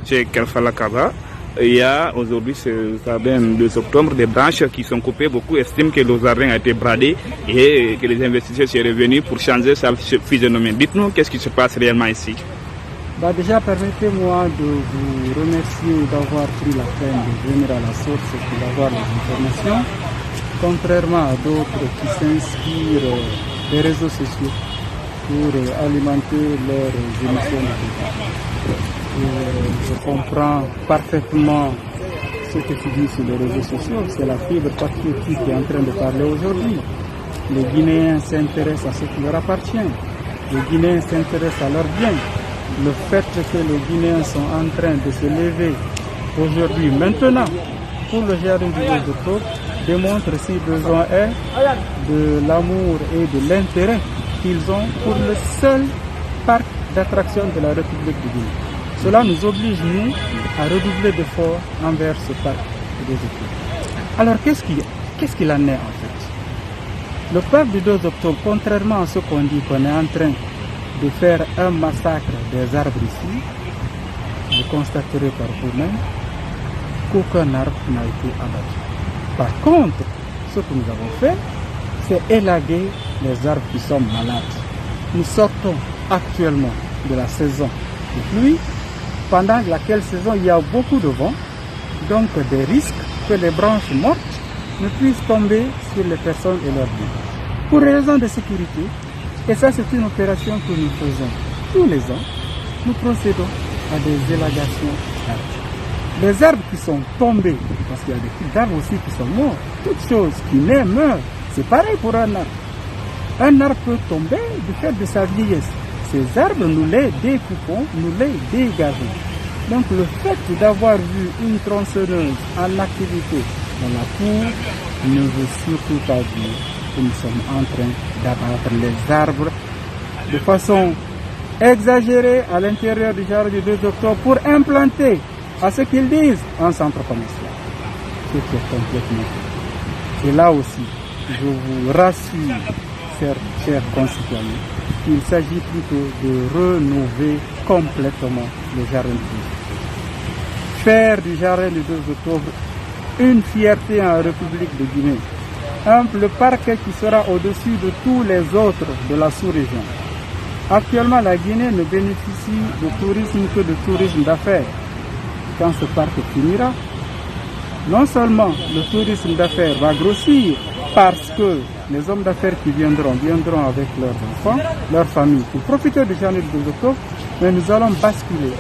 chez Kerfala Kaba. Il y a aujourd'hui ce jardin 2 octobre, des branches qui sont coupées. Beaucoup estiment que le jardin a été bradé et que les investisseurs sont revenus pour changer sa physionomie. Dites-nous qu'est-ce qui se passe réellement ici. Déjà, permettez-moi de vous remercier d'avoir pris la peine de venir à la source pour avoir les informations, contrairement à d'autres qui s'inspirent des réseaux sociaux pour alimenter leurs émissions de débat. Je comprends parfaitement ce que tu dis sur les réseaux sociaux, c'est la fibre patriotique qui est en train de parler aujourd'hui. Les Guinéens s'intéressent à ce qui leur appartient, les Guinéens s'intéressent à leurs biens. Le fait que les Guinéens sont en train de se lever aujourd'hui, maintenant, pour le jardin du 2 octobre, démontre, si besoin est, de l'amour et de l'intérêt qu'ils ont pour le seul parc d'attraction de la République du Guinée. Cela nous oblige, nous, à redoubler d'efforts envers ce parc du 2 octobre. Alors, qu'est-ce qu'il en est en fait? Le parc du 2 octobre, contrairement à ce qu'on dit qu'on est en train de faire un massacre des arbres ici, vous constaterez par vous-même qu'aucun arbre n'a été abattu. Par contre, ce que nous avons fait, c'est élaguer les arbres qui sont malades. Nous sortons actuellement de la saison de pluie, pendant laquelle saison il y a beaucoup de vent, donc des risques que les branches mortes ne puissent tomber sur les personnes et leurs biens. Pour raison de sécurité, et ça c'est une opération que nous faisons tous les ans, nous procédons à des élagations d'arbres. Les arbres qui sont tombés, parce qu'il y a des types d'arbres aussi qui sont morts, toute chose qui naît meurt, c'est pareil pour un arbre. Un arbre peut tomber du fait de sa vieillesse. Ces arbres, nous les découpons, nous les dégagons. Donc le fait d'avoir vu une tronçonneuse en activité dans la cour ne veut surtout pas dire que nous sommes en train d'abattre les arbres de façon exagérée à l'intérieur du jardin du 2 octobre pour implanter, à ce qu'ils disent, un centre commercial. Ce qui est complètement faux. Et là aussi, je vous rassure, chers concitoyens, il s'agit plutôt de rénover complètement le jardin du 2 octobre. Faire du jardin du 2 octobre une fierté en République de Guinée. Le parc qui sera au-dessus de tous les autres de la sous-région. Actuellement, la Guinée ne bénéficie de tourisme que de tourisme d'affaires. Quand ce parc finira, non seulement le tourisme d'affaires va grossir parce que les hommes d'affaires qui viendront avec leurs enfants, leurs familles, pour profiter du jardin du 2 octobre, mais nous allons basculer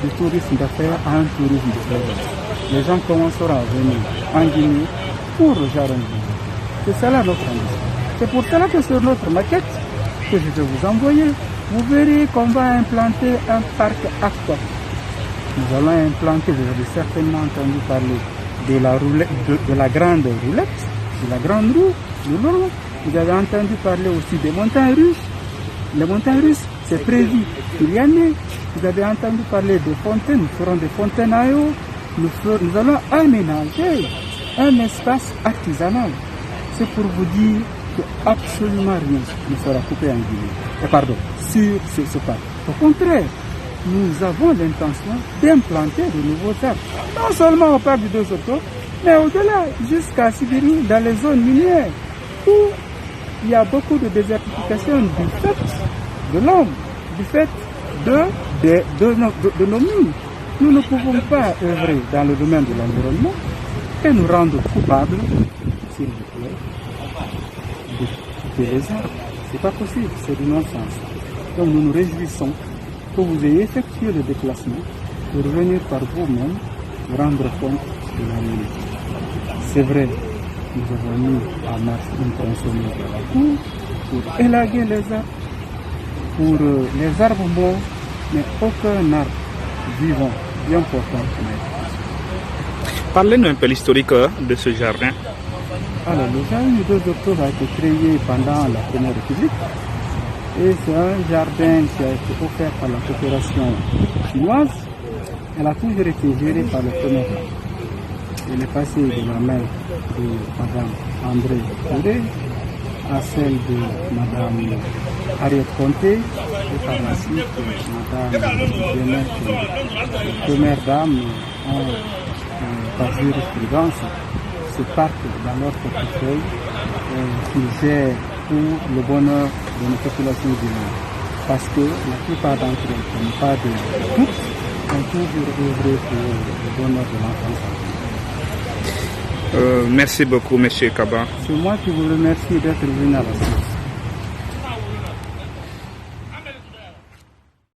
du tourisme d'affaires à un tourisme de service. Les gens commenceront à venir en Guinée pour le jardin du 2 octobre. C'est cela notre ambition. C'est pour cela que sur notre maquette, que je vais vous envoyer, vous verrez qu'on va implanter un parc aquatique. Nous allons implanter, vous avez certainement entendu parler de la grande roulette, de la grande roue, de l'eau. Vous avez entendu parler aussi des montagnes russes. Les montagnes russes, c'est prévu qu'il y en ait. Vous avez entendu parler des fontaines, nous ferons des fontaines à eau. Nous allons aménager un espace artisanal. C'est pour vous dire que absolument rien ne sera coupé en Guinée. Sur ce parc. Au contraire, nous avons l'intention d'implanter de nouveaux arbres. Non seulement au parc du 2 octobre, mais au-delà, jusqu'à Sibiri, dans les zones minières, où il y a beaucoup de désertification du fait de l'homme, du fait de nos mines. Nous ne pouvons pas œuvrer dans le domaine de l'environnement et nous rendre coupables, s'il vous plaît, de couper les arbres. C'est pas possible, c'est du non-sens. Donc nous nous réjouissons que vous ayez effectué le déplacement pour revenir par vous-même rendre compte de la minute. C'est vrai, nous avons mis en marche une tronçonneuse à la cour pour élaguer les arbres, pour les arbres morts, mais aucun arbre vivant bien portant. Parlez-nous un peu l'historique de ce jardin. Alors, le jardin du 2 octobre a été créé pendant la Première République et c'est un jardin qui a été offert par la coopération chinoise. Elle a toujours été gérée par le Premier. Elle est passée de la main de Mme André Touré à celle de Mme Harriet Conté et par la suite, Madame les premières dames ont, par jurisprudence, se partent dans leur portefeuille qu'ils gèrent pour le bonheur de nos populations du monde. Parce que la plupart d'entre elles, pour ne pas dire toutes, ont toujours œuvré pour le bonheur de l'enfance. Merci beaucoup, M. Kaba. C'est moi qui vous remercie d'être venu à la source.